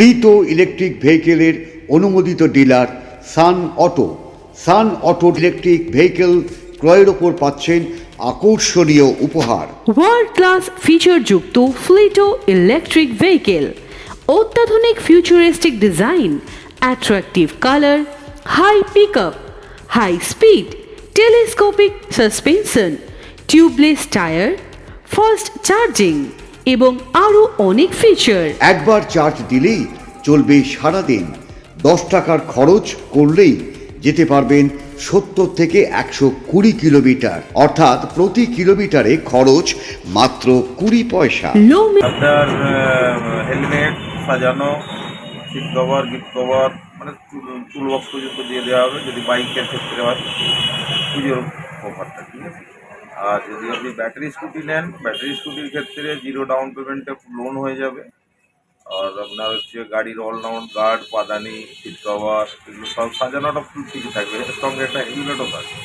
Fleet ও electric ভেহিকেলের অনুমোদিত dealer Sun Auto. Sun Auto electric vehicle ক্রয়ের ওপর পাচ্ছেন আকর্ষণীয় উপহার। ওয়ার্ল্ড ক্লাস ফিচারযুক্ত ফ্লিটো ইলেকট্রিক ভেহিকেল, অত্যাধুনিক futuristic design, attractive colour, high pickup, high speed, telescopic suspension, tubeless tyre, fast charging এবং আরও অনেক ফিচার। একবার চার্জ দিলেই চলবে সারাদিন। 10 টাকার খরচ করলেই যেতে পারবেন 70 থেকে 120 কিলোমিটার, অর্থাৎ প্রতি কিলোমিটারে খরচ মাত্র 20 পয়সা। আপনার হেলমেট সাজানো, সিট কভার, গিফট কভার, মানে টুল বক্স পর্যন্ত দিয়ে দেওয়া হবে যদি বাইকের ক্ষেত্রে হয়, পুজোর অফারটা, ঠিক আছে। আর যদি আপনি ব্যাটারি স্কুটি নেন, ব্যাটারি স্কুটির ক্ষেত্রে 0 ডাউন পেমেন্টে লোন হয়ে যাবে। আর আপনার হচ্ছে গাড়ির অলরাউন্ড গার্ড, পাদানি, সিট কভার, এগুলো সব সাজানোটা ফুল ফ্রি থাকবে, এর সঙ্গে একটা হেলমেটও থাকবে।